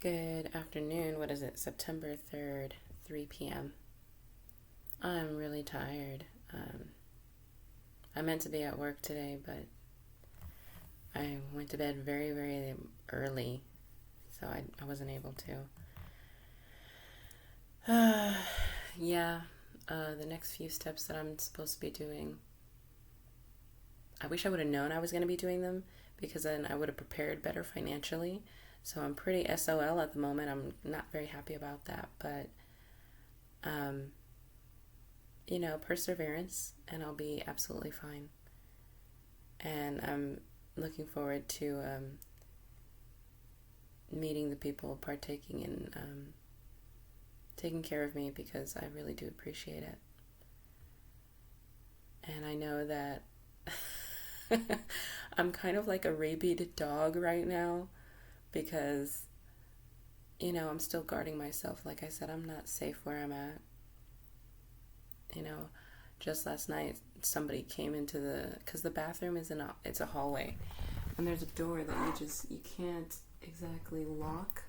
Good afternoon. What is it? September 3rd, 3 p.m. I'm really tired. I meant to be at work today, but I went to bed very, very early, so I wasn't able to. Yeah, the next few steps that I'm supposed to be doing, I wish I would have known I was going to be doing them because then I would have prepared better financially. So I'm pretty SOL at the moment. I'm not very happy about that, but um, perseverance, and I'll be absolutely fine. And I'm looking forward to meeting the people partaking in taking care of me because I really do appreciate it. And I know that I'm kind of like a rabid dog right now because, I'm still guarding myself. Like I said, I'm not safe where I'm at. You know, just last night, somebody came into because the bathroom is it's a hallway. And there's a door that you can't exactly lock.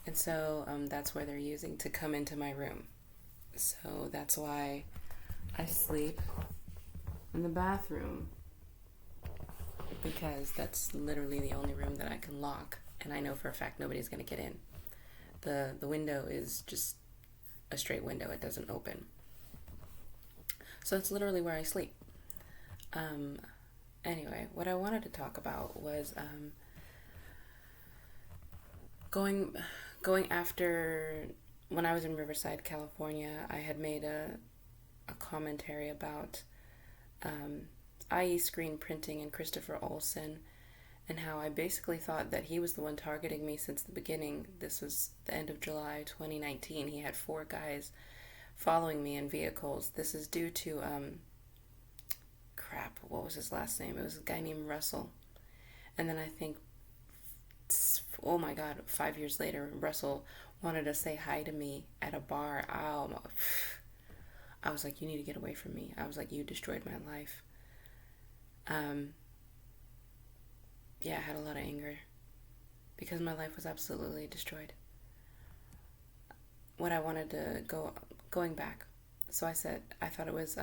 And so that's where they're using to come into my room. So that's why I sleep in the bathroom because that's literally the only room that I can lock, and I know for a fact nobody's going to get in. The window is just a straight window. It doesn't open. So it's literally where I sleep. Anyway, what I wanted to talk about was going after when I was in Riverside, California. I had made a commentary about IE Screen Printing and Christopher Olson, and how I basically thought that he was the one targeting me since the beginning. This was the end of July 2019. He had 4 guys following me in vehicles. This is due to what was his last name? It was a guy named Russell. And then I think, oh my God, 5 years later, Russell wanted to say hi to me at a bar. Oh, I was like, you need to get away from me. I was like, you destroyed my life. Yeah, I had a lot of anger because my life was absolutely destroyed. What I wanted to going back. So I said, I thought it was,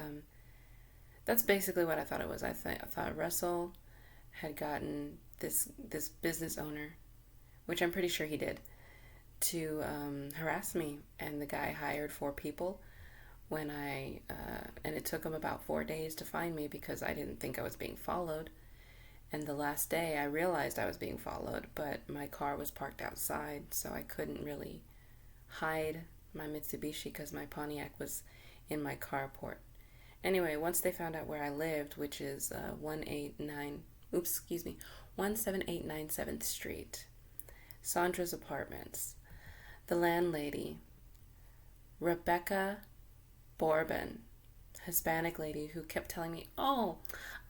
that's basically what I thought it was. I thought Russell had gotten this business owner, which I'm pretty sure he did, to harass me. And the guy hired 4 people and it took him about 4 days to find me because I didn't think I was being followed. And the last day I realized I was being followed, but my car was parked outside, so I couldn't really hide my Mitsubishi because my Pontiac was in my carport. Anyway, once they found out where I lived, which is 17897th Street, Sandra's Apartments, the landlady, Rebecca Bourbon, Hispanic lady who kept telling me, oh,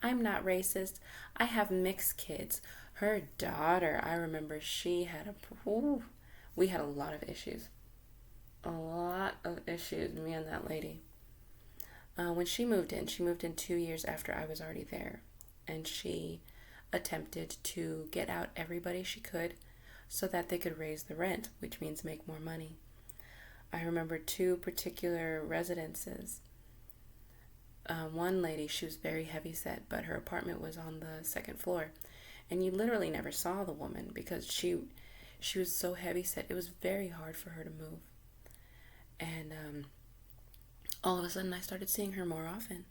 I'm not racist. I have mixed kids. Her daughter, I remember we had a lot of issues. A lot of issues, me and that lady. When she moved in 2 years after I was already there. And she attempted to get out everybody she could so that they could raise the rent, which means make more money. I remember 2 particular residences. One lady, she was very heavy set, but her apartment was on the 2nd floor. And you literally never saw the woman because she was so heavy set. It was very hard for her to move. And all of a sudden I started seeing her more often.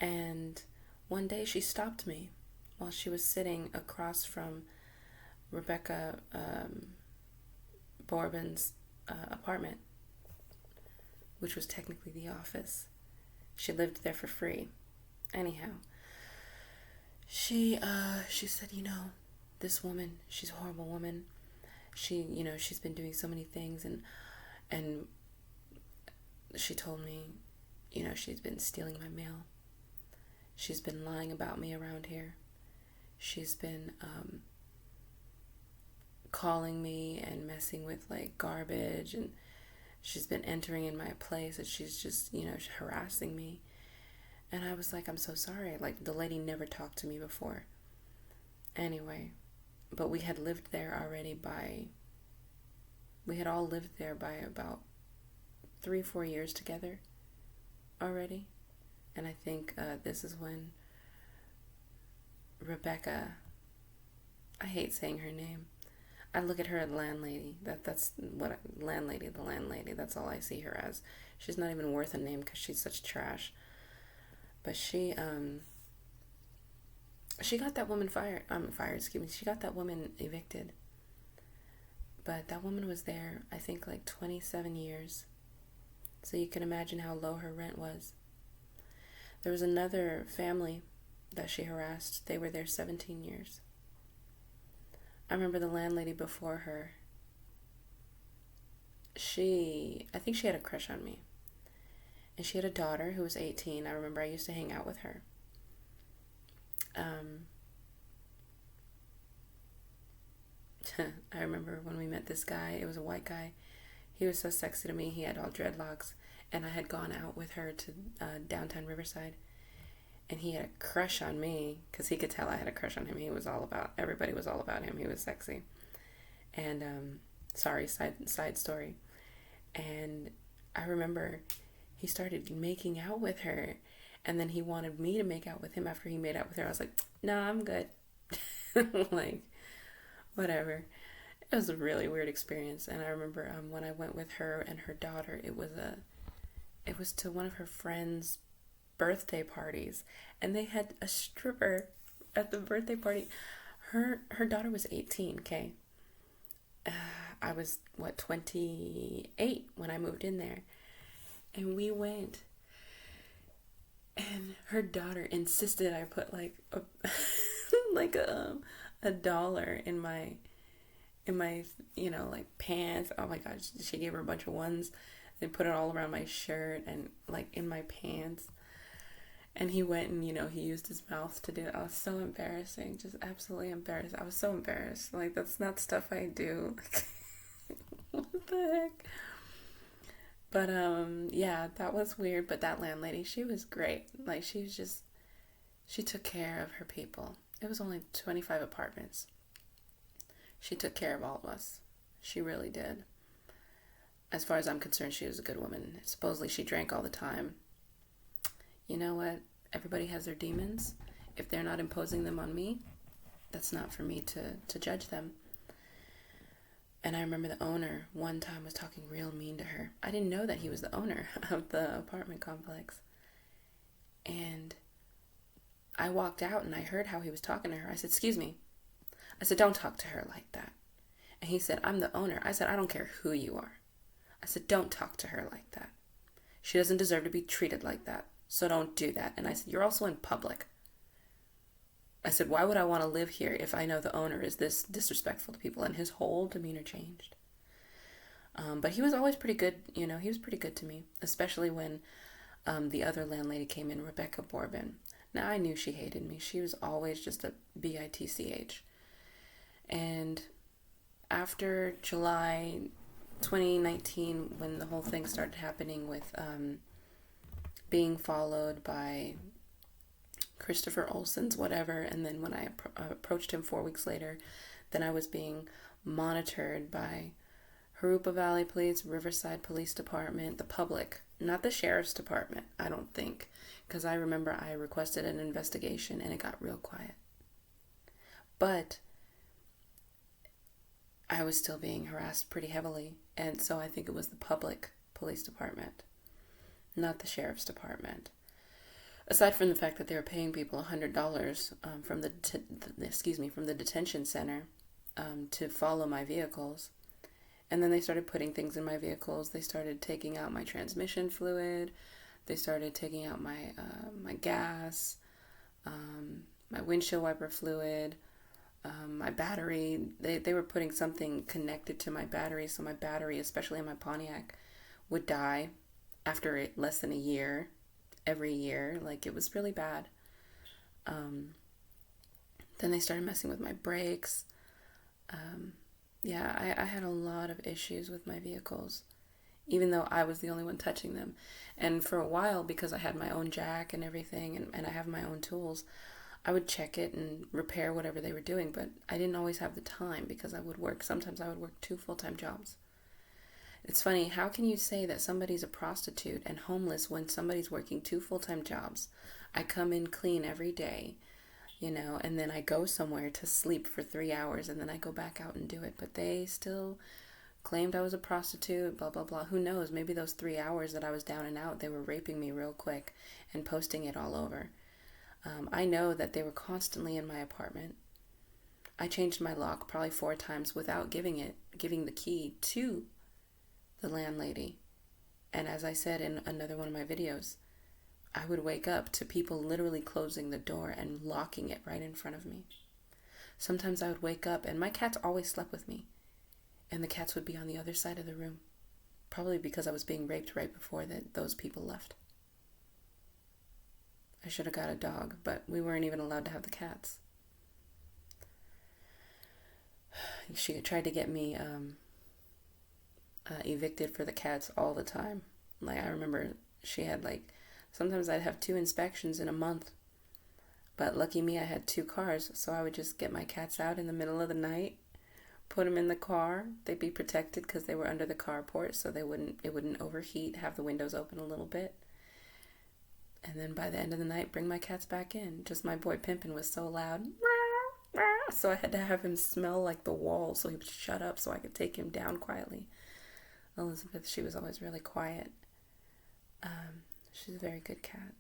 And one day she stopped me while she was sitting across from Rebecca Bourbon's apartment, which was technically the office. She lived there for free. Anyhow, she said, this woman, she's a horrible woman. She's been doing so many things, and she told me, she's been stealing my mail. She's been lying about me around here. She's been calling me and messing with like garbage, and she's been entering in my place, and she's just, harassing me. And I was like, I'm so sorry. Like, the lady never talked to me before. Anyway, but we had lived there already we had all lived there by about 3-4 years together already. And I think this is when Rebecca, I hate saying her name. I look at her as landlady. That's what landlady, the landlady. That's all I see her as. She's not even worth a name because she's such trash. But she got that woman fired. Excuse me. She got that woman evicted. But that woman was there, I think, like 27 years. So you can imagine how low her rent was. There was another family that she harassed. They were there 17 years. I remember the landlady before her. I think she had a crush on me. And she had a daughter who was 18. I remember I used to hang out with her. I remember when we met this guy. It was a white guy. He was so sexy to me. He had all dreadlocks. And I had gone out with her to downtown Riverside. And he had a crush on me because he could tell I had a crush on him. Everybody was all about him. He was sexy. And, side story. And I remember he started making out with her. And then he wanted me to make out with him after he made out with her. I was like, no, I'm good. Like, whatever. It was a really weird experience. And I remember when I went with her and her daughter, it was to one of her friends' birthday parties, and they had a stripper at the birthday party. Her daughter was 18, okay? I was 28 when I moved in there, and we went, and her daughter insisted I put like a like a dollar in my like pants. Oh my gosh, she gave her a bunch of ones. They put it all around my shirt and like in my pants. And he went and, he used his mouth to do it. I was so embarrassing. Just absolutely embarrassed. I was so embarrassed. Like, that's not stuff I do. What the heck? But, yeah, that was weird. But that landlady, she was great. Like, she took care of her people. It was only 25 apartments. She took care of all of us. She really did. As far as I'm concerned, she was a good woman. Supposedly, she drank all the time. You know what? Everybody has their demons. If they're not imposing them on me, that's not for me to judge them. And I remember the owner one time was talking real mean to her. I didn't know that he was the owner of the apartment complex. And I walked out and I heard how he was talking to her. I said, excuse me. I said, don't talk to her like that. And he said, I'm the owner. I said, I don't care who you are. I said, don't talk to her like that. She doesn't deserve to be treated like that. So don't do that. And I said, you're also in public. I said, why would I want to live here if I know the owner is this disrespectful to people? And his whole demeanor changed. But he was always pretty good. He was pretty good to me, especially when the other landlady came in, Rebecca Bourbon. Now, I knew she hated me. She was always just a bitch. And after July 2019, when the whole thing started happening with being followed by Christopher Olsen's whatever, and then when I approached him 4 weeks later, then I was being monitored by Jurupa Valley Police, Riverside Police Department, the public, not the sheriff's department, I don't think, because I remember I requested an investigation and it got real quiet. But I was still being harassed pretty heavily, and so I think it was the public police department, not the sheriff's department. Aside from the fact that they were paying people $100 from the detention center to follow my vehicles, and then they started putting things in my vehicles. They started taking out my transmission fluid. They started taking out my my gas, my windshield wiper fluid, my battery. They were putting something connected to my battery, so my battery, especially in my Pontiac, would die after less than a year, every year. Like, it was really bad. Then they started messing with my brakes. I had a lot of issues with my vehicles, even though I was the only one touching them. And for a while, because I had my own jack and everything, and I have my own tools, I would check it and repair whatever they were doing, but I didn't always have the time because I would work. Sometimes I would work 2 full-time jobs. It's funny, how can you say that somebody's a prostitute and homeless when somebody's working 2 full-time jobs? I come in clean every day, and then I go somewhere to sleep for 3 hours and then I go back out and do it. But they still claimed I was a prostitute, blah, blah, blah. Who knows? Maybe those 3 hours that I was down and out, they were raping me real quick and posting it all over. I know that they were constantly in my apartment. I changed my lock probably 4 times without giving the key to the landlady. And as I said in another one of my videos, I would wake up to people literally closing the door and locking it right in front of me. Sometimes I would wake up and my cats always slept with me. And the cats would be on the other side of the room. Probably because I was being raped right before those people left. I should have got a dog, but we weren't even allowed to have the cats. She tried to get me evicted for the cats all the time. Like, I remember she had sometimes I'd have 2 inspections in a month. But lucky me, I had 2 cars, so I would just get my cats out in the middle of the night, put them in the car. They'd be protected because they were under the carport, so it wouldn't overheat, have the windows open a little bit. And then by the end of the night, bring my cats back in. Just my boy Pimpin was so loud. So I had to have him smell like the wall so he would shut up so I could take him down quietly. Elizabeth, she was always really quiet. She's a very good cat.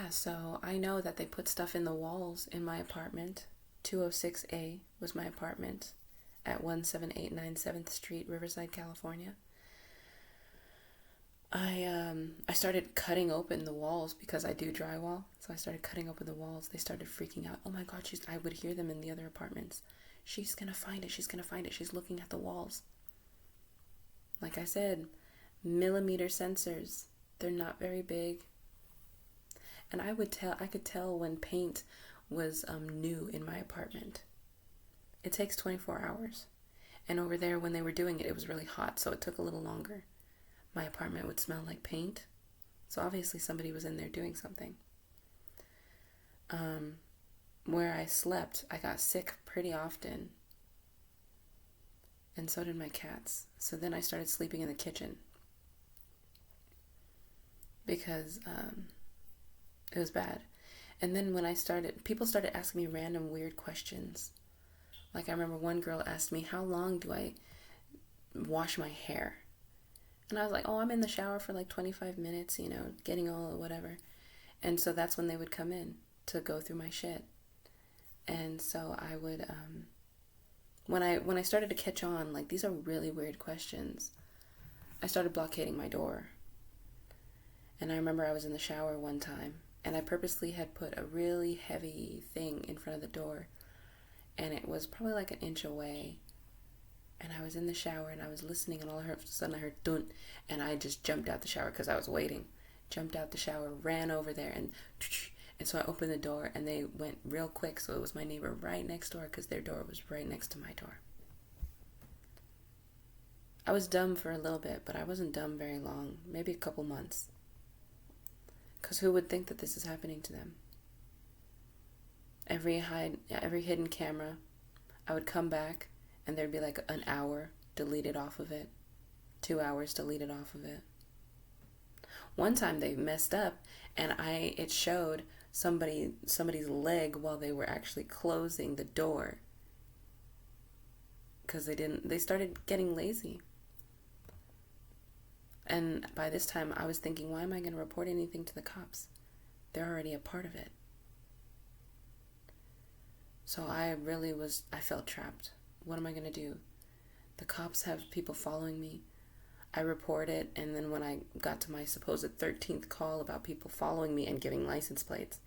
So I know that they put stuff in the walls in my apartment. 206A was my apartment at 17897 7th Street, Riverside, California. I started cutting open the walls because I do drywall. So I started cutting open the walls. They started freaking out. Oh my God, I would hear them in the other apartments. She's going to find it. She's going to find it. She's looking at the walls. Like I said, millimeter sensors. They're not very big. And I could tell when paint was new in my apartment. It takes 24 hours. And over there, when they were doing it, it was really hot, so it took a little longer. My apartment would smell like paint. So obviously somebody was in there doing something. Where I slept, I got sick pretty often. And so did my cats. So then I started sleeping in the kitchen. Because it was bad. And then when people started asking me random weird questions. Like I remember one girl asked me, how long do I wash my hair? And I was like, I'm in the shower for 25 minutes, getting all whatever. And so that's when they would come in to go through my shit. And so I would, when I started to catch on, these are really weird questions, I started blockading my door. And I remember I was in the shower one time, and I purposely had put a really heavy thing in front of the door, and it was probably an inch away. And I was in the shower and I was listening, and all of a sudden I heard dun, and I just jumped out the shower because I was waiting. Jumped out the shower, ran over there, and so I opened the door, and they went real quick. So it was my neighbor right next door because their door was right next to my door. I was dumb for a little bit, but I wasn't dumb very long, maybe a couple months. Because who would think that this is happening to them? Every hidden camera, I would come back, and there'd be an hour deleted off of it. 2 hours deleted off of it. One time they messed up, and it showed somebody's leg while they were actually closing the door. Because they started getting lazy. And by this time I was thinking, why am I going to report anything to the cops? They're already a part of it. So I felt trapped. What am I going to do? The cops have people following me. I report it, and then when I got to my supposed 13th call about people following me and giving license plates,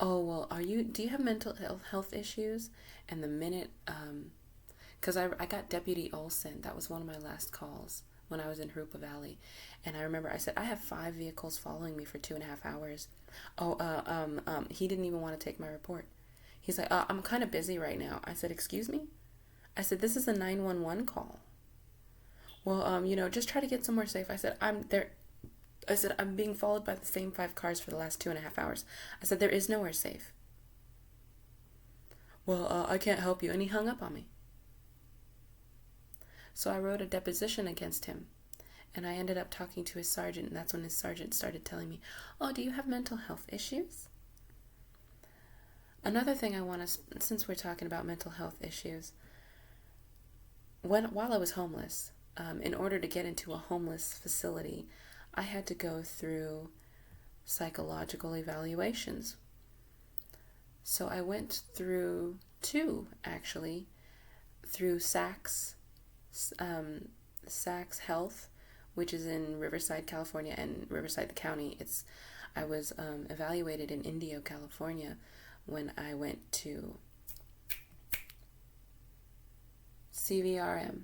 oh, well, do you have mental health issues? And the minute, because I got Deputy Olson, that was one of my last calls when I was in Harupa Valley, and I remember I said, I have 5 vehicles following me for 2.5 hours. He didn't even want to take my report. He's like, I'm kind of busy right now. I said, excuse me? I said, this is a 911 call. Well, just try to get somewhere safe. I said, I said, I'm being followed by the same 5 cars for the last 2.5 hours. I said, there is nowhere safe. Well, I can't help you. And he hung up on me. So I wrote a deposition against him. And I ended up talking to his sergeant. And that's when his sergeant started telling me, oh, do you have mental health issues? Another thing I want to, since we're talking about mental health issues, while I was homeless, in order to get into a homeless facility, I had to go through psychological evaluations. So I went through 2, actually, through SACS Health, which is in Riverside, California, and Riverside, the county. I was evaluated in Indio, California, when I went to CVRM.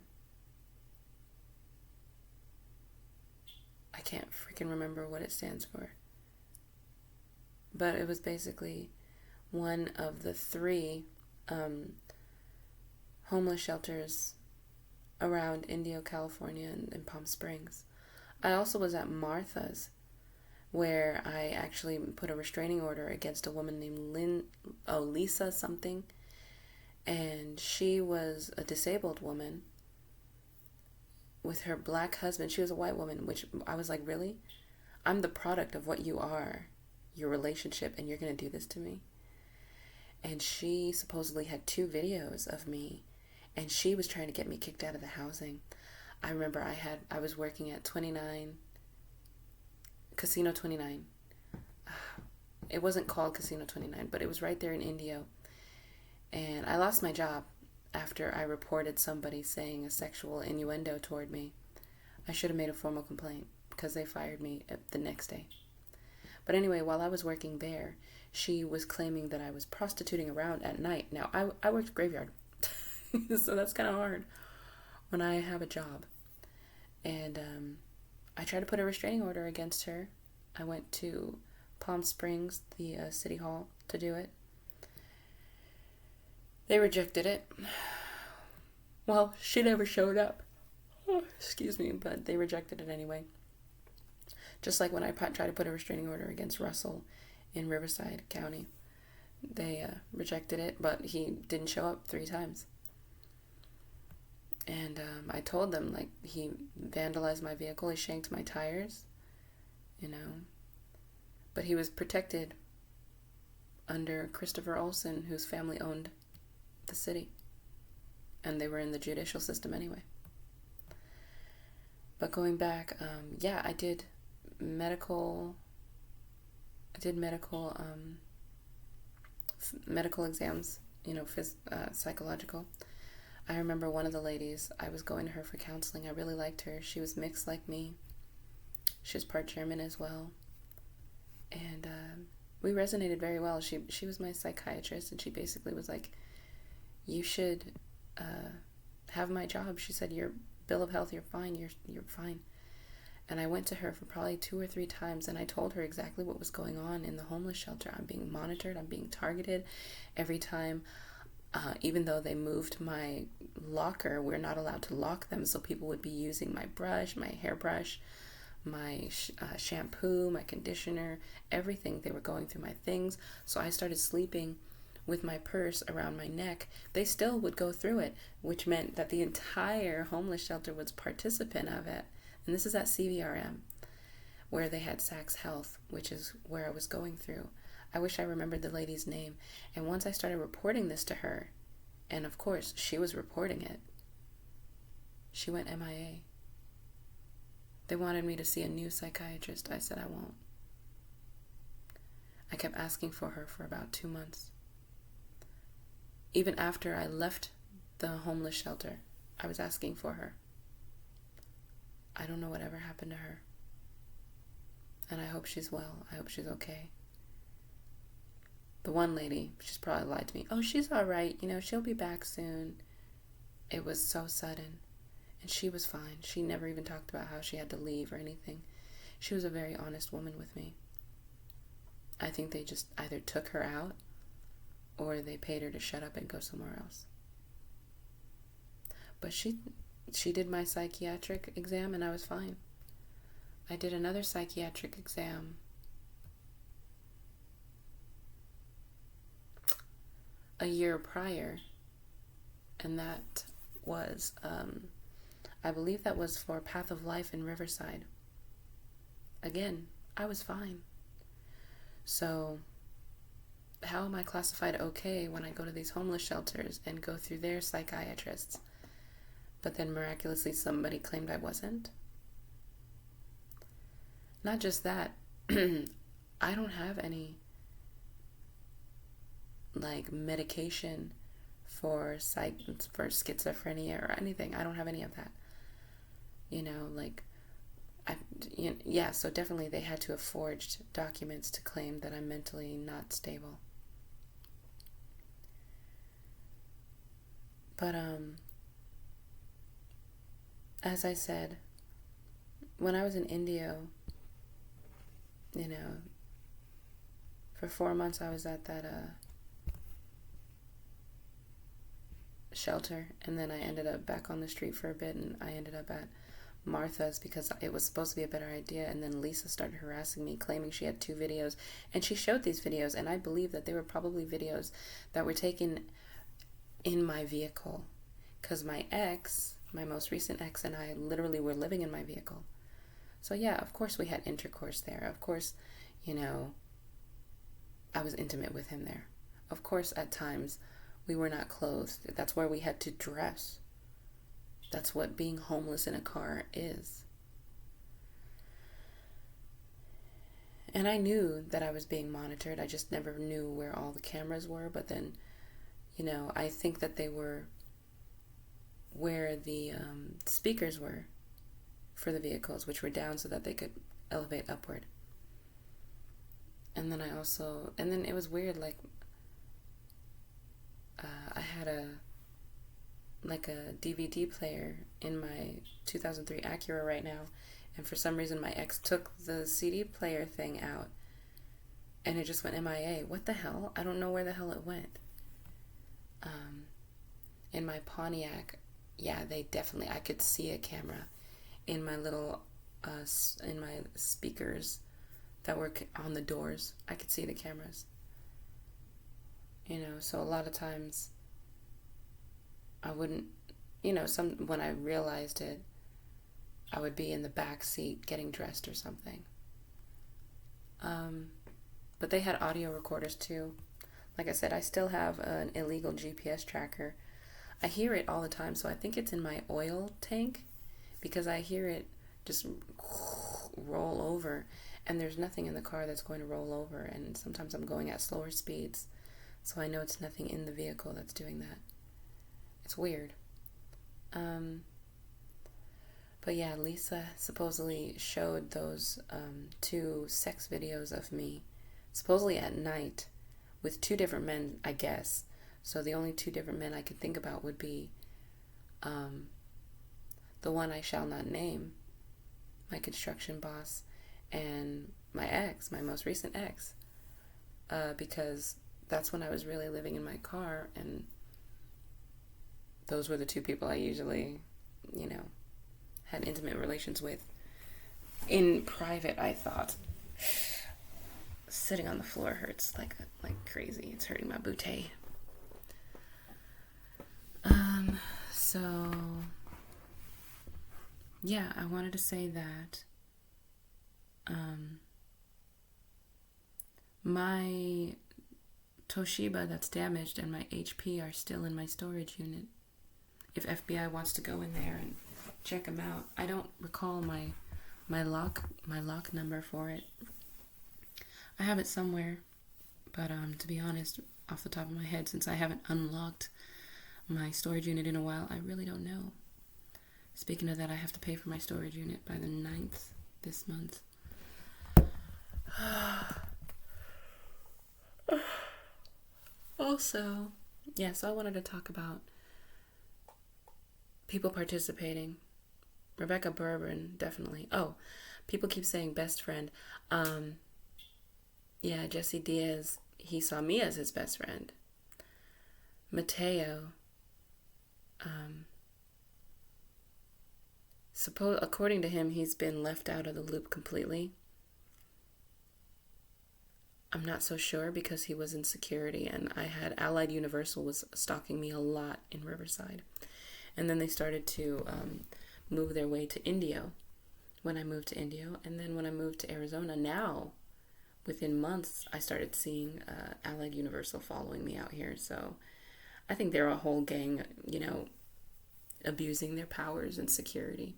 I can't freaking remember what it stands for. But it was basically one of the 3 homeless shelters around Indio, California, and Palm Springs. I also was at Martha's, where I actually put a restraining order against a woman named Lisa something. And she was a disabled woman with her black husband. She was a white woman, which I was like, really? I'm the product of what you are, your relationship, and you're going to do this to me? And she supposedly had 2 videos of me, and she was trying to get me kicked out of the housing. I remember I was working at Casino 29. It wasn't called Casino 29, but it was right there in Indio. And I lost my job after I reported somebody saying a sexual innuendo toward me. I should have made a formal complaint because they fired me the next day. But anyway, while I was working there, she was claiming that I was prostituting around at night. Now, I worked graveyard, so that's kind of hard when I have a job. And I tried to put a restraining order against her. I went to Palm Springs, the city hall, to do it. They rejected it. Well, she never showed up. Excuse me, but they rejected it anyway. Just like when I tried to put a restraining order against Russell in Riverside County. They rejected it, but he didn't show up 3 times. And I told them, like, he vandalized my vehicle, he shanked my tires, But he was protected under Christopher Olson, whose family owned the city. And they were in the judicial system anyway. But going back, I did medical exams, psychological. I remember one of the ladies, I was going to her for counseling. I really liked her. She was mixed like me. She was part German as well. And we resonated very well. She was my psychiatrist, and she basically was like, you should have my job. She said, your bill of health, you're fine. You're fine. And I went to her for probably 2 or 3 times, and I told her exactly what was going on in the homeless shelter. I'm being monitored. I'm being targeted. Every time, even though they moved my locker, we're not allowed to lock them, so people would be using my brush, my hairbrush, my shampoo, my conditioner, everything. They were going through my things. So I started sleeping with my purse around my neck. They still would go through it, which meant that the entire homeless shelter was participant of it. And this is at CVRM, where they had SACS Health, which is where I was going through. I wish I remembered the lady's name. And once I started reporting this to her, and of course she was reporting it, she went MIA. They wanted me to see a new psychiatrist. I said I won't. I kept asking for her for about 2 months. Even after I left the homeless shelter, I was asking for her. I don't know whatever happened to her. And I hope she's well. I hope she's okay. The one lady, she's probably lied to me. Oh, she's all right. She'll be back soon. It was so sudden. And she was fine. She never even talked about how she had to leave or anything. She was a very honest woman with me. I think they just either took her out or they paid her to shut up and go somewhere else. But she did my psychiatric exam and I was fine. I did another psychiatric exam a year prior, and that was, I believe that was for Path of Life in Riverside. Again, I was fine. So, how am I classified okay when I go to these homeless shelters and go through their psychiatrists, but then miraculously somebody claimed I wasn't? Not just that, I don't have any like medication for schizophrenia or anything. I don't have any of that. So definitely they had to have forged documents to claim that I'm mentally not stable. But as I said, when I was in India, for 4 months I was at that shelter, and then I ended up back on the street for a bit, and I ended up at Martha's because it was supposed to be a better idea. And then Lisa started harassing me, claiming she had 2 videos, and she showed these videos, and I believe that they were probably videos that were taken in my vehicle, because my most recent ex, and I literally were living in my vehicle. So yeah, of course we had intercourse there. Of course, I was intimate with him there. Of course, at times we were not clothed. That's where we had to dress. That's what being homeless in a car is. And I knew that I was being monitored. I just never knew where all the cameras were. But then, I think that they were where the speakers were for the vehicles, which were down so that they could elevate upward. And then it was weird, like, I had a DVD player in my 2003 Acura right now, and for some reason my ex took the CD player thing out, and it just went MIA. What the hell? I don't know where the hell it went. In my Pontiac, yeah, I could see a camera in my little, in my speakers that were on the doors. I could see the cameras. So a lot of times I wouldn't, when I realized it, I would be in the back seat getting dressed or something. But they had audio recorders too. Like I said, I still have an illegal GPS tracker. I hear it all the time, so I think it's in my oil tank, because I hear it just roll over, and there's nothing in the car that's going to roll over, and sometimes I'm going at slower speeds, so I know it's nothing in the vehicle that's doing that. It's weird. But yeah, Lisa supposedly showed those 2 sex videos of me, supposedly at night, with 2 different men, I guess. So the only 2 different men I could think about would be the one I shall not name, my construction boss, and my ex, my most recent ex, because that's when I was really living in my car, and those were the 2 people I usually, had intimate relations with in private. I thought sitting on the floor hurts like crazy. It's hurting my bootay. So yeah, I wanted to say that my Toshiba that's damaged and my HP are still in my storage unit. If FBI wants to go in there and check them out. I don't recall my lock number for it. I have it somewhere, but to be honest, off the top of my head, since I haven't unlocked my storage unit in a while, I really don't know. Speaking of that, I have to pay for my storage unit by the 9th this month. Also, so I wanted to talk about people participating. Rebecca Bourbon, definitely. Oh, people keep saying best friend. Jesse Diaz, he saw me as his best friend. Mateo according to him, he's been left out of the loop completely. I'm not so sure because he was in security, and I had Allied Universal was stalking me a lot in Riverside. And then they started to move their way to Indio when I moved to Indio. And then when I moved to Arizona, now, within months, I started seeing Allied Universal following me out here. So I think they're a whole gang, abusing their powers and security.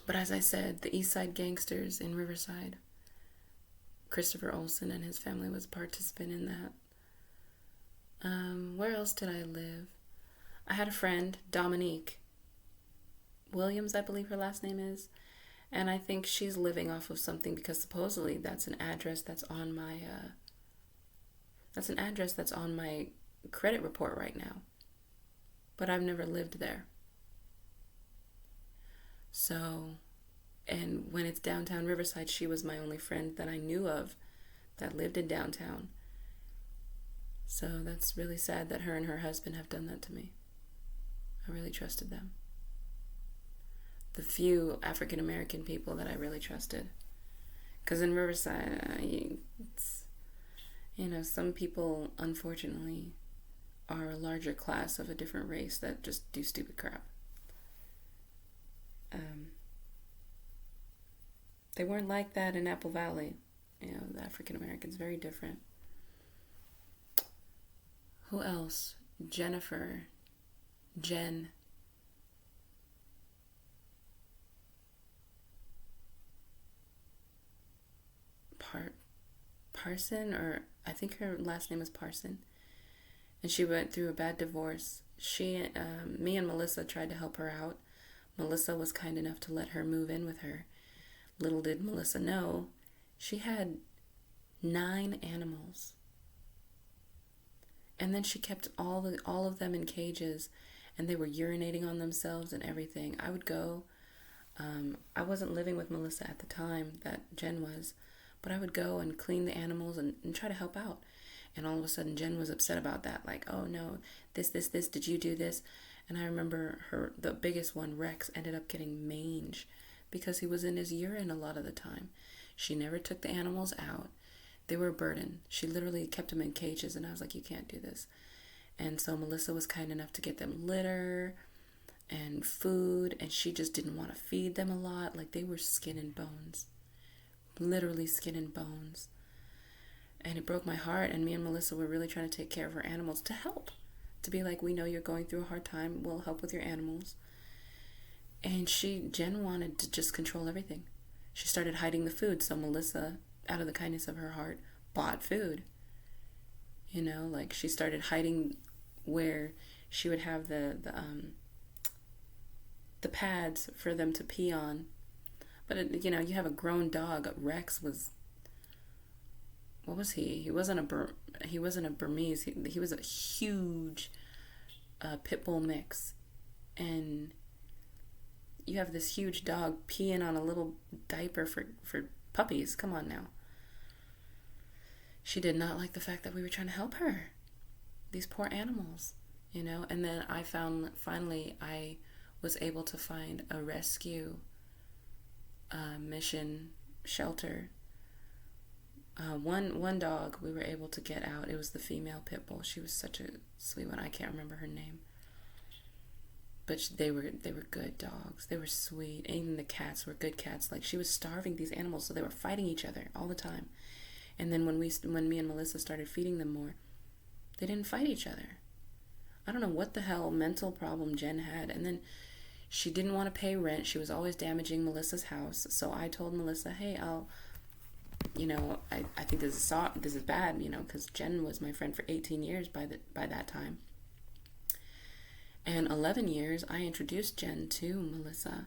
But as I said, the East Side Gangsters in Riverside, Christopher Olsen and his family was a participant in that. Where else did I live? I had a friend, Dominique Williams, I believe her last name is, and I think she's living off of something because supposedly that's an address that's on my credit report right now. But I've never lived there. So, and when it's downtown Riverside, she was my only friend that I knew of that lived in downtown. So that's really sad that her and her husband have done that to me. I really trusted them. The few African American people that I really trusted. Because in Riverside, some people, unfortunately, are a larger class of a different race that just do stupid crap. They weren't like that in Apple Valley. The African Americans, very different. Who else? Jennifer. Jen. Parson, or I think her last name is Parson. And she went through a bad divorce. Me and Melissa tried to help her out. Melissa was kind enough to let her move in with her. Little did Melissa know, she had 9 animals. And then she kept all of them in cages, and they were urinating on themselves and everything. I would go. I wasn't living with Melissa at the time that Jen was, but I would go and clean the animals and try to help out. And all of a sudden, Jen was upset about that. Like, oh no, this, did you do this? And I remember the biggest one, Rex, ended up getting mange because he was in his urine a lot of the time. She never took the animals out. They were a burden. She literally kept them in cages, and I was like, you can't do this. And so Melissa was kind enough to get them litter and food, and she just didn't want to feed them a lot. Like, they were skin and bones. Literally skin and bones. And it broke my heart, and me and Melissa were really trying to take care of her animals to help. To be like, we know you're going through a hard time. We'll help with your animals. And Jen wanted to just control everything. She started hiding the food, so Melissa, out of the kindness of her heart, bought food. Like she started hiding where she would have the pads for them to pee on. But you have a grown dog. Rex was, what was he? He wasn't a Burmese. He was a huge pit bull mix, and you have this huge dog peeing on a little diaper for puppies. Come on now. She did not like the fact that we were trying to help her. These poor animals, And then finally I was able to find a rescue mission shelter. One dog we were able to get out. It was the female pit bull. She was such a sweet one. I can't remember her name. But they were good dogs. They were sweet. And even the cats were good cats. Like, she was starving these animals, so they were fighting each other all the time. And then when me and Melissa started feeding them more, they didn't fight each other. I don't know what the hell mental problem Jen had. And then she didn't want to pay rent. She was always damaging Melissa's house. So I told Melissa, hey, I think this is bad, because Jen was my friend for 18 years by that time. And 11 years, I introduced Jen to Melissa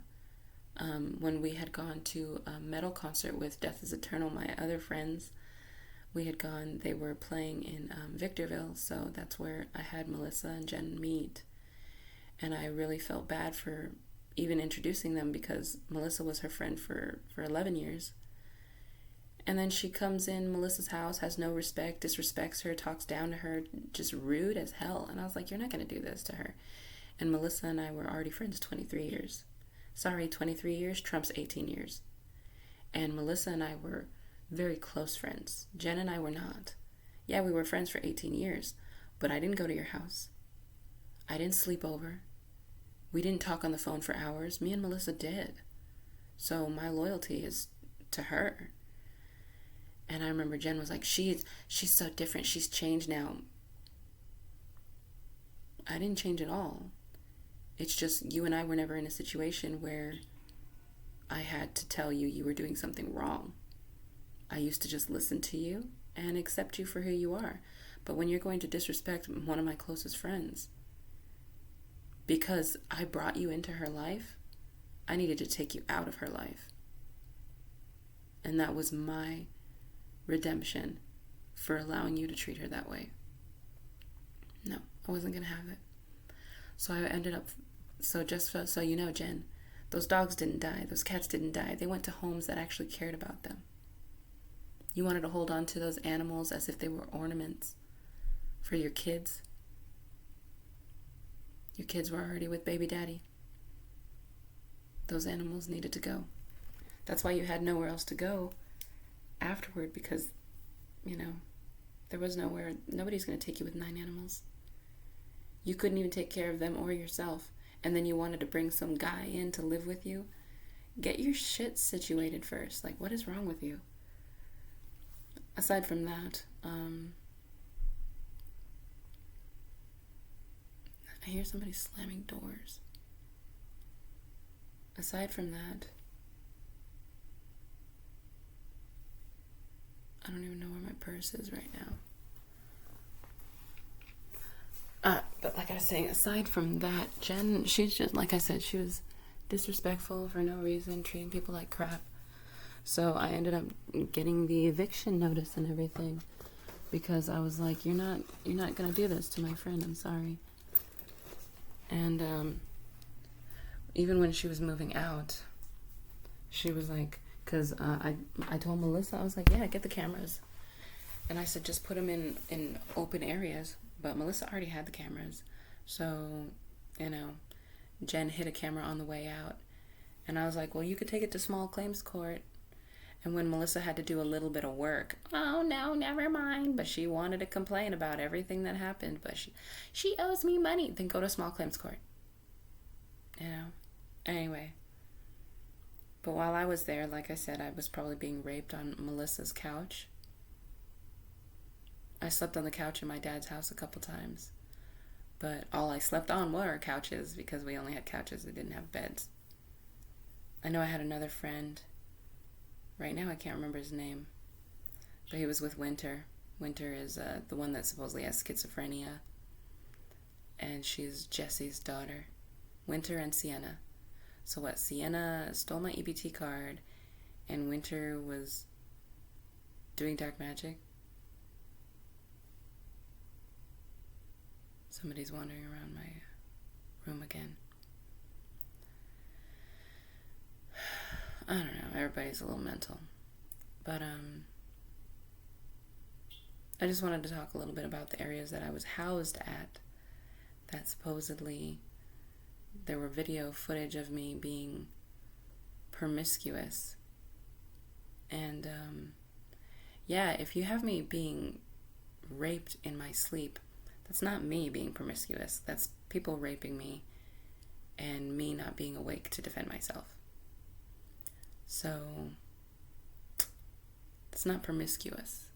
when we had gone to a metal concert with Death is Eternal. My other friends, we had gone, they were playing in Victorville, so that's where I had Melissa and Jen meet. And I really felt bad for even introducing them because Melissa was her friend for 11 years. And then she comes in Melissa's house, has no respect, disrespects her, talks down to her, just rude as hell. And I was like, you're not going to do this to her. And Melissa and I were already friends 23 years. Sorry, 23 years trumps 18 years. And Melissa and I were very close friends. Jen and I were not. Yeah, we were friends for 18 years, but I didn't go to your house. I didn't sleep over. We didn't talk on the phone for hours. Me and Melissa did. So my loyalty is to her. And I remember Jen was like, she's so different. She's changed now. I didn't change at all. It's just you and I were never in a situation where I had to tell you you were doing something wrong. I used to just listen to you and accept you for who you are. But when you're going to disrespect one of my closest friends, because I brought you into her life, I needed to take you out of her life. And that was my redemption for allowing you to treat her that way. No, I wasn't going to have it. So I ended up, just so you know, Jen, those dogs didn't die. Those cats didn't die. They went to homes that actually cared about them. You wanted to hold on to those animals as if they were ornaments for your kids. Your kids were already with baby daddy. Those animals needed to go. That's why you had nowhere else to go afterward, because, there was nowhere. Nobody's going to take you with 9 animals. You couldn't even take care of them or yourself. And then you wanted to bring some guy in to live with you. Get your shit situated first. Like, what is wrong with you? Aside from that, I hear somebody slamming doors. Aside from that, I don't even know where my purse is right now. But like I was saying, aside from that, Jen, she's just, like I said, she was disrespectful for no reason, treating people like crap. So I ended up getting the eviction notice and everything, because I was like, you're not gonna do this to my friend, I'm sorry. And even when she was moving out, she was like, because I told Melissa, I was like, yeah, get the cameras. And I said, just put them in open areas. But Melissa already had the cameras. So, Jen hid a camera on the way out. And I was like, well, you could take it to small claims court. And when Melissa had to do a little bit of work, oh, no, never mind. But she wanted to complain about everything that happened. But she owes me money. Then go to small claims court. Anyway. But while I was there, like I said, I was probably being raped on Melissa's couch. I slept on the couch in my dad's house a couple times. But all I slept on were couches, because we only had couches that didn't have beds. I know I had another friend. Right now I can't remember his name. But he was with Winter. Winter is the one that supposedly has schizophrenia. And she's Jesse's daughter. Winter and Sienna. So what? Sienna stole my EBT card, and Winter was doing dark magic. Somebody's wandering around my room again. I don't know. Everybody's a little mental. But I just wanted to talk a little bit about the areas that I was housed at, that supposedly there were video footage of me being promiscuous. And yeah, if you have me being raped in my sleep, that's not me being promiscuous. That's people raping me and me not being awake to defend myself. So it's not promiscuous.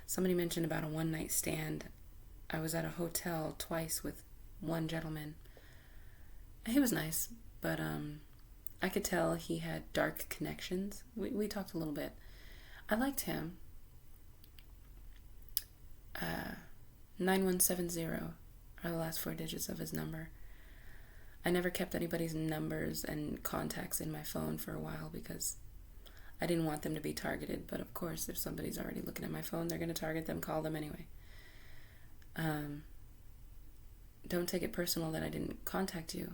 Somebody mentioned about a one-night stand. I was at a hotel twice with one gentleman. He was nice, but I could tell he had dark connections. We talked a little bit. I liked him. 9170 are the last 4 digits of his number. I never kept anybody's numbers and contacts in my phone for a while because I didn't want them to be targeted. But of course, if somebody's already looking at my phone, they're going to target them, call them anyway. Don't take it personal that I didn't contact you.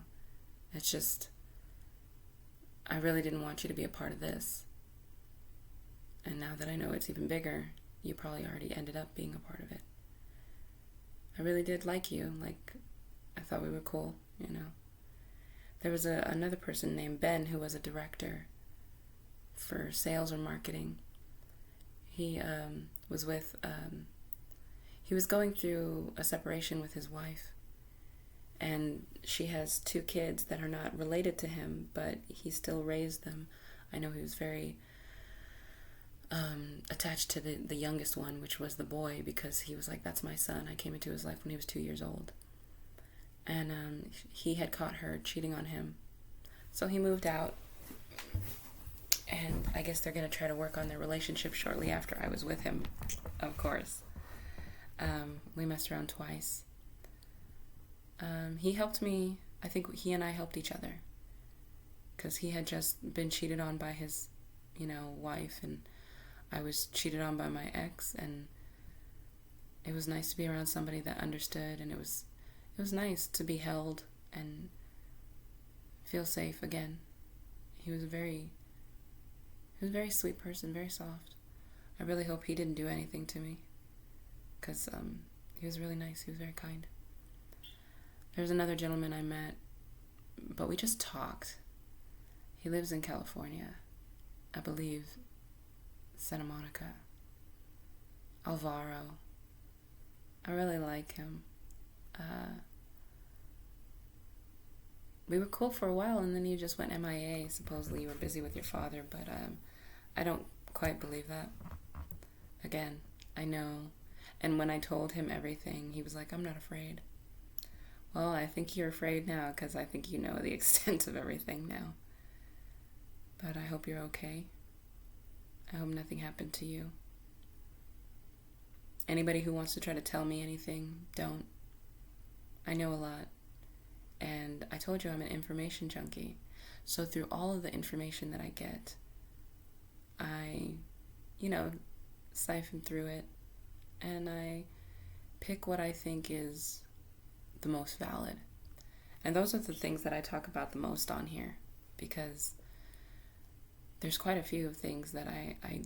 It's just, I really didn't want you to be a part of this. And now that I know it's even bigger, you probably already ended up being a part of it. I really did like you. Like, I thought we were cool, you know. There was another person named Ben who was a director for sales or marketing. He was with, he was going through a separation with his wife. And she has 2 kids that are not related to him, but he still raised them. I know he was very attached to the youngest one, which was the boy, because he was like, that's my son. I came into his life when he was 2 years old. And he had caught her cheating on him. So he moved out. And I guess they're going to try to work on their relationship shortly after I was with him, of course. We messed around twice. He helped me. I think he and I helped each other. Because he had just been cheated on by his, wife. And I was cheated on by my ex. And it was nice to be around somebody that understood. And it was nice to be held and feel safe again. He was a very sweet person, very soft. I really hope he didn't do anything to me, because he was really nice. He was very kind. There's another gentleman I met, but we just talked. He lives in California, I believe, Santa Monica. Alvaro. I really like him. We were cool for a while, and then you just went MIA. Supposedly you were busy with your father, but I don't quite believe that. Again, I know. And when I told him everything, he was like, I'm not afraid. Well, I think you're afraid now, because I think you know the extent of everything now. But I hope you're okay. I hope nothing happened to you. Anybody who wants to try to tell me anything, don't. I know a lot. And I told you I'm an information junkie. So through all of the information that I get, I, siphon through it, and I pick what I think is the most valid. And those are the things that I talk about the most on here, because there's quite a few things that I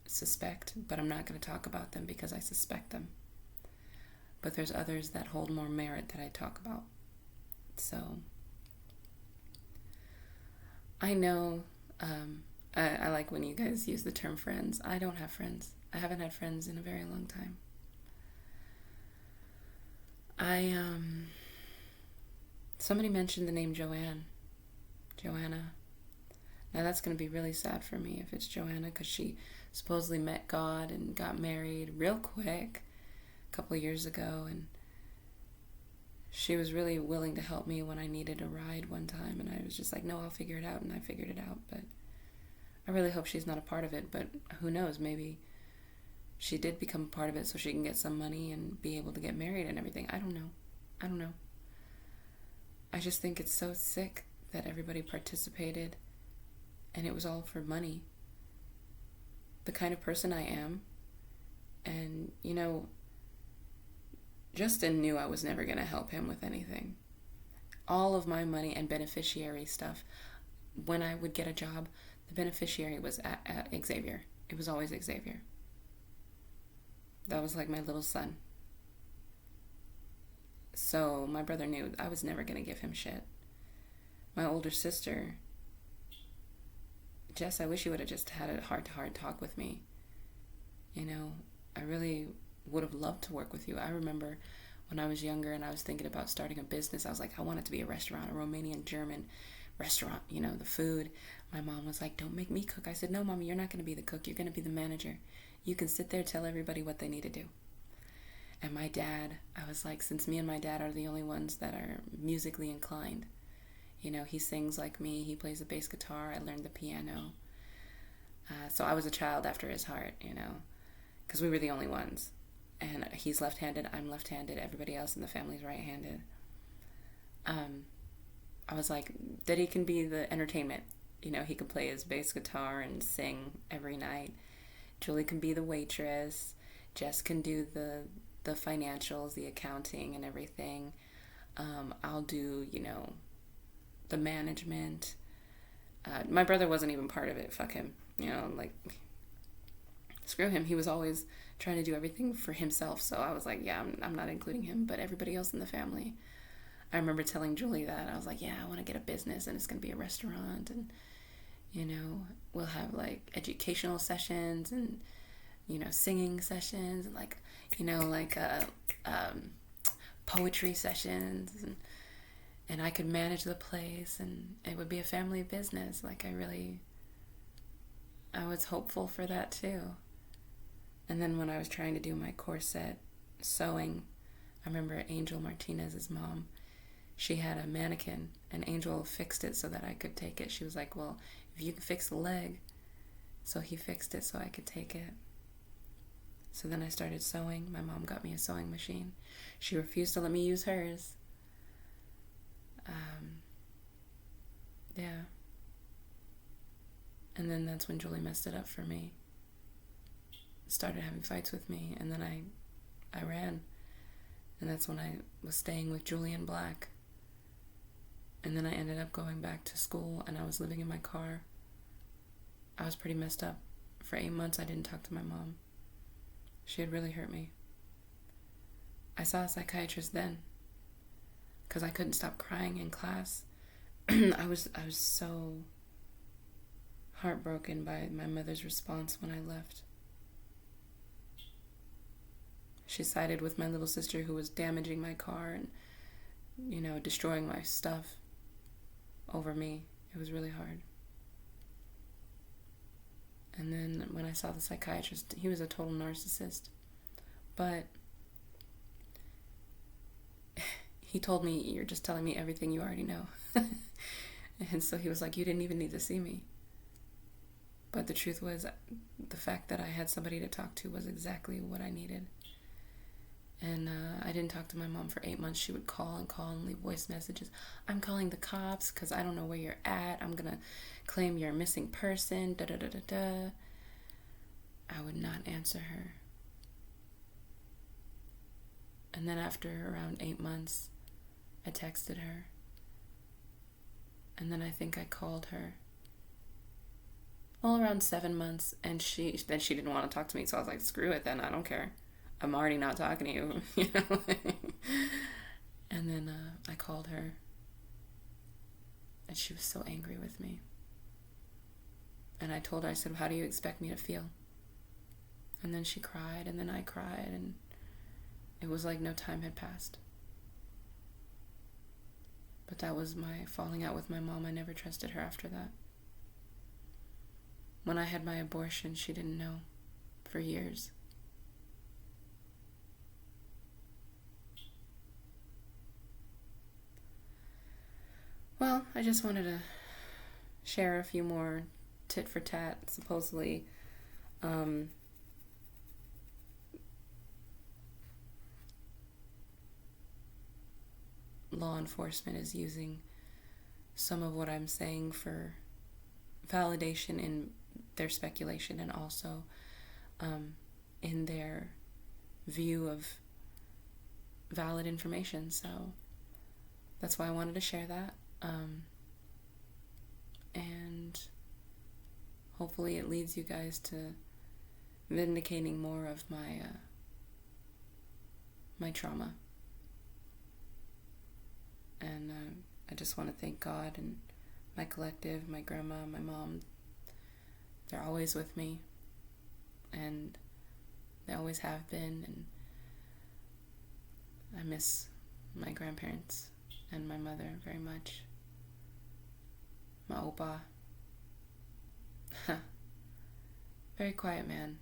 suspect, but I'm not going to talk about them because I suspect them. But there's others that hold more merit that I talk about. So I know I like when you guys use the term friends. I don't have friends. I haven't had friends in a very long time. Somebody mentioned the name Joanna. Now that's going to be really sad for me if it's Joanna, because she supposedly met God and got married real quick a couple of years ago, and she was really willing to help me when I needed a ride one time, and I was just like, no, I'll figure it out, and I figured it out. But I really hope she's not a part of it, but who knows, maybe she did become a part of it so she can get some money and be able to get married and everything. I don't know. I just think it's so sick that everybody participated and it was all for money. The kind of person I am, and Justin knew I was never going to help him with anything. All of my money and beneficiary stuff, when I would get a job, the beneficiary was at Xavier. It was always Xavier. That was like my little son. So my brother knew I was never going to give him shit. My older sister, Jess, I wish you would have just had a heart-to-heart talk with me. I really would have loved to work with you. I remember when I was younger and I was thinking about starting a business, I was like, I want it to be a restaurant, a Romanian-German restaurant, the food. My mom was like, don't make me cook. I said, no, Mommy, you're not going to be the cook. You're going to be the manager. You can sit there, tell everybody what they need to do. And my dad, I was like, since me and my dad are the only ones that are musically inclined, he sings like me. He plays the bass guitar. I learned the piano. So I was a child after his heart, because we were the only ones. And he's left-handed, I'm left-handed, everybody else in the family's right-handed. I was like, Daddy can be the entertainment. He can play his bass guitar and sing every night. Julie can be the waitress. Jess can do the financials, the accounting and everything. I'll do, the management. My brother wasn't even part of it. Fuck him. Screw him. He was always trying to do everything for himself. So I was like, yeah, I'm not including him. But everybody else in the family I remember telling Julie that. I was like, yeah, I want to get a business and it's going to be a restaurant. And, we'll have like educational sessions and, singing sessions and poetry sessions. And I could manage the place and it would be a family business. I was hopeful for that too. And then when I was trying to do my corset sewing, I remember Angel Martinez's mom, she had a mannequin and Angel fixed it so that I could take it. She was like, well, if you can fix the leg. So he fixed it so I could take it. So then I started sewing. My mom got me a sewing machine. She refused to let me use hers. Yeah. And then that's when Julie messed it up for me. Started having fights with me, and then I ran. And that's when I was staying with Julian Black. And then I ended up going back to school, and I was living in my car. I was pretty messed up. For 8 months, I didn't talk to my mom. She had really hurt me. I saw a psychiatrist then, because I couldn't stop crying in class. I was so heartbroken by my mother's response when I left. She sided with my little sister who was damaging my car and, destroying my stuff over me. It was really hard. And then when I saw the psychiatrist, he was a total narcissist. But he told me, you're just telling me everything you already know. And so he was like, you didn't even need to see me. But the truth was, the fact that I had somebody to talk to was exactly what I needed. And I didn't talk to my mom for 8 months. She would call and leave voice messages. I'm calling the cops because I don't know where you're at. I'm going to claim you're a missing person. Da-da-da-da-da. I would not answer her. And then after around 8 months, I texted her. And then I think I called her. All around 7 months. And she didn't want to talk to me. So I was like, screw it then. I don't care. I'm already not talking to you, And then I called her. And she was so angry with me. And I told her, I said, how do you expect me to feel? And then she cried, and then I cried, and it was like no time had passed. But that was my falling out with my mom. I never trusted her after that. When I had my abortion, she didn't know for years. Well, I just wanted to share a few more tit for tat, supposedly law enforcement is using some of what I'm saying for validation in their speculation and also in their view of valid information. So that's why I wanted to share that. And hopefully it leads you guys to vindicating more of my trauma. And I just want to thank God and my collective, my grandma, my mom. They're always with me, and they always have been, and I miss my grandparents and my mother very much. My opa. Very quiet man,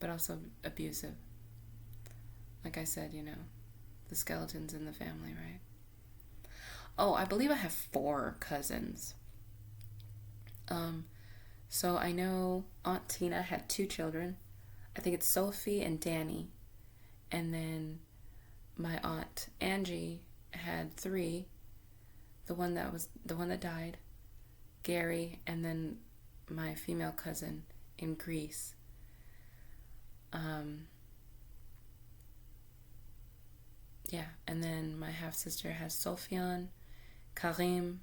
but also abusive. Like I said, the skeletons in the family, right? Oh, I believe I have 4 cousins. So I know Aunt Tina had 2 children. I think it's Sophie and Danny. And then my Aunt Angie had 3. The one that died, Gary, and then my female cousin in Greece. Yeah, and then my half sister has Sophian, Karim,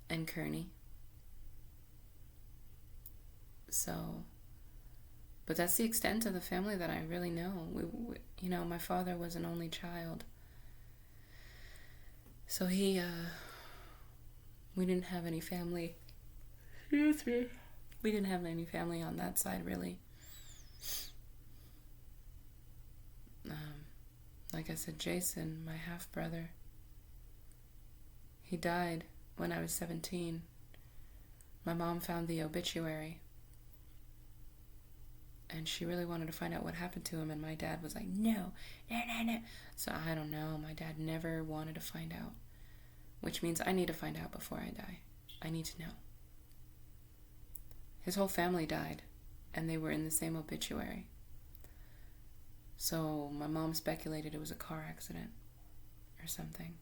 and Kearney. So, but that's the extent of the family that I really know. My father was an only child. So we didn't have any family. Excuse me. We didn't have any family on that side, really. Like I said, Jason, my half-brother, he died when I was 17. My mom found the obituary, and she really wanted to find out what happened to him, and my dad was like, no. So I don't know. My dad never wanted to find out, which means I need to find out before I die. I need to know. His whole family died, and they were in the same obituary. So my mom speculated it was a car accident or something.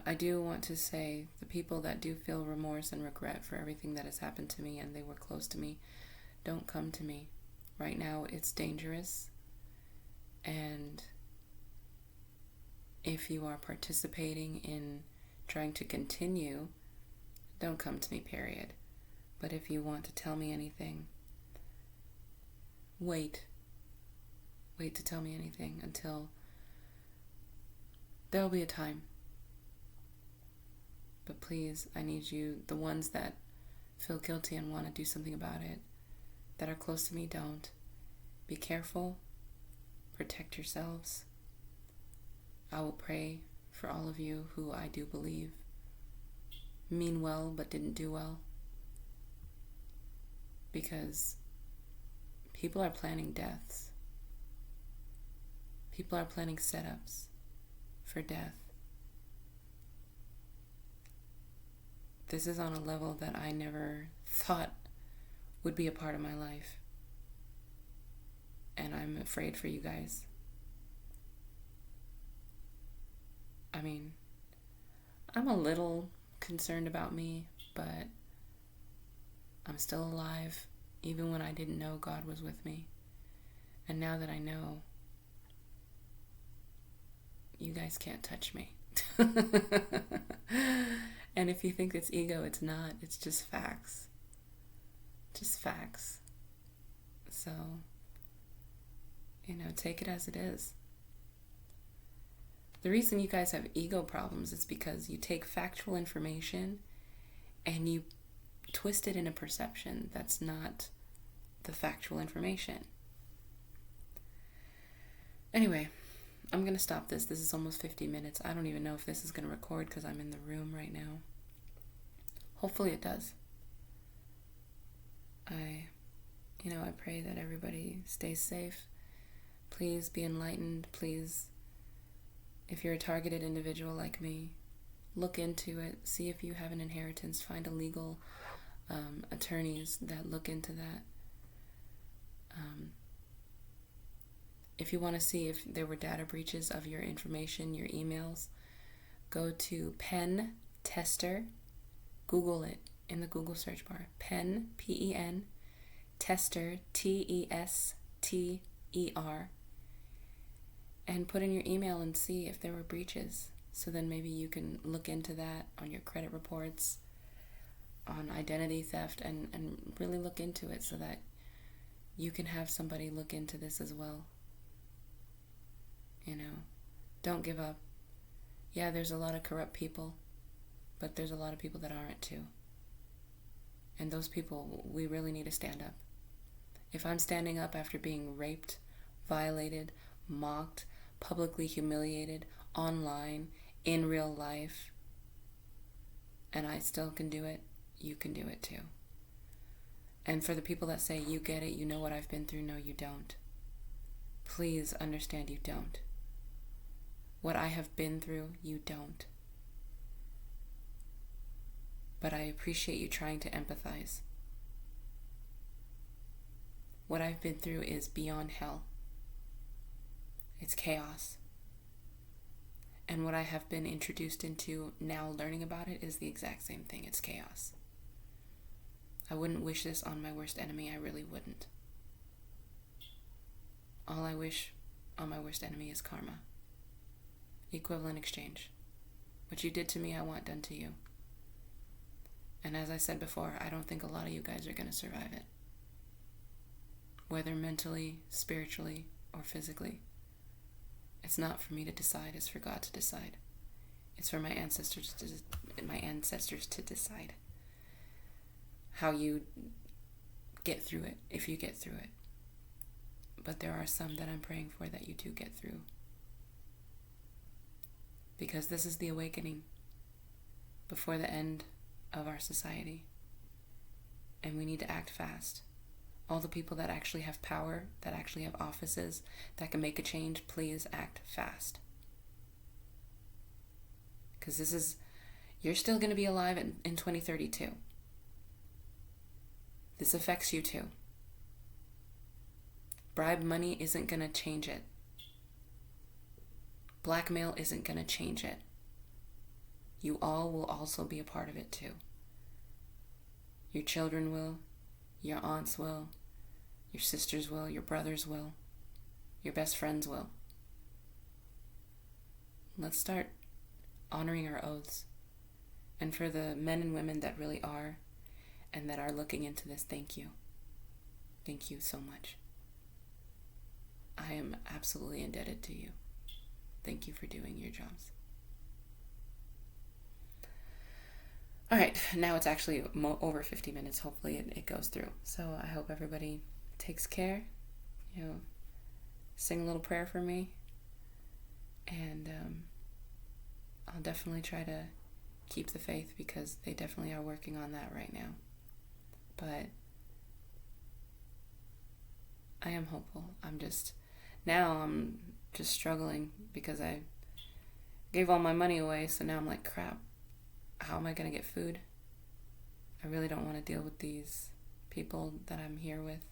I do want to say the people that do feel remorse and regret for everything that has happened to me and they were close to me, don't come to me. Right now it's dangerous, and if you are participating in trying to continue, don't come to me, period. But if you want to tell me anything, wait to tell me anything until there'll be a time. But please, I need you, the ones that feel guilty and want to do something about it, that are close to me, don't. Be careful. Protect yourselves. I will pray for all of you who I do believe mean well but didn't do well. Because people are planning deaths. People are planning setups for death. This is on a level that I never thought would be a part of my life. And I'm afraid for you guys. I mean, I'm a little concerned about me, but I'm still alive, even when I didn't know God was with me. And now that I know, you guys can't touch me. And if you think it's ego, it's not. It's just facts. Just facts. So, take it as it is. The reason you guys have ego problems is because you take factual information and you twist it in a perception that's not the factual information. Anyway, I'm going to stop this. This is almost 50 minutes. I don't even know if this is going to record because I'm in the room right now. Hopefully it does. I pray that everybody stays safe. Please be enlightened. Please, if you're a targeted individual like me, look into it. See if you have an inheritance. Find a legal attorneys that look into that. If you want to see if there were data breaches of your information, your emails, go to Pen Tester. Google it in the Google search bar. Pen, P-E-N, Tester, T-E-S-T-E-R. And put in your email and see if there were breaches. So then maybe you can look into that on your credit reports, on identity theft, and really look into it so that you can have somebody look into this as well. Don't give up. Yeah, there's a lot of corrupt people, but there's a lot of people that aren't too. And those people, we really need to stand up. If I'm standing up after being raped, violated, mocked, publicly humiliated, online, in real life, and I still can do it, you can do it too. And for the people that say, you get it, you know what I've been through, no, you don't. Please understand you don't. What I have been through, you don't. But I appreciate you trying to empathize. What I've been through is beyond hell. It's chaos. And what I have been introduced into now learning about it is the exact same thing. It's chaos. I wouldn't wish this on my worst enemy. I really wouldn't. All I wish on my worst enemy is karma. Equivalent exchange. What you did to me, I want done to you. And as I said before, I don't think a lot of you guys are going to survive it. Whether mentally, spiritually, or physically. It's not for me to decide, it's for God to decide. It's for my ancestors to decide how you get through it, if you get through it. But there are some that I'm praying for that you do get through. Because this is the awakening before the end of our society. And we need to act fast. All the people that actually have power, that actually have offices, that can make a change, please act fast. Because you're still going to be alive in 2032. This affects you too. Bribe money isn't going to change it. Blackmail isn't going to change it. You all will also be a part of it too. Your children will, your aunts will, your sisters will, your brothers will, your best friends will. Let's start honoring our oaths. And for the men and women that really are and that are looking into this, thank you. Thank you so much. I am absolutely indebted to you. Thank you for doing your jobs. All right, now it's actually over 50 minutes. Hopefully it goes through. So I hope everybody takes care. Sing a little prayer for me. And I'll definitely try to keep the faith because they definitely are working on that right now. But I am hopeful. I'm just struggling because I gave all my money away. So now I'm like, crap, how am I going to get food? I really don't want to deal with these people that I'm here with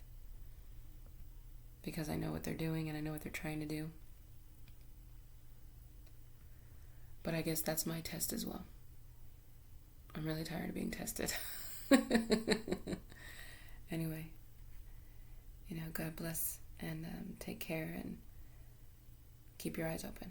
because I know what they're doing and I know what they're trying to do. But I guess that's my test as well. I'm really tired of being tested. Anyway, God bless and take care and keep your eyes open.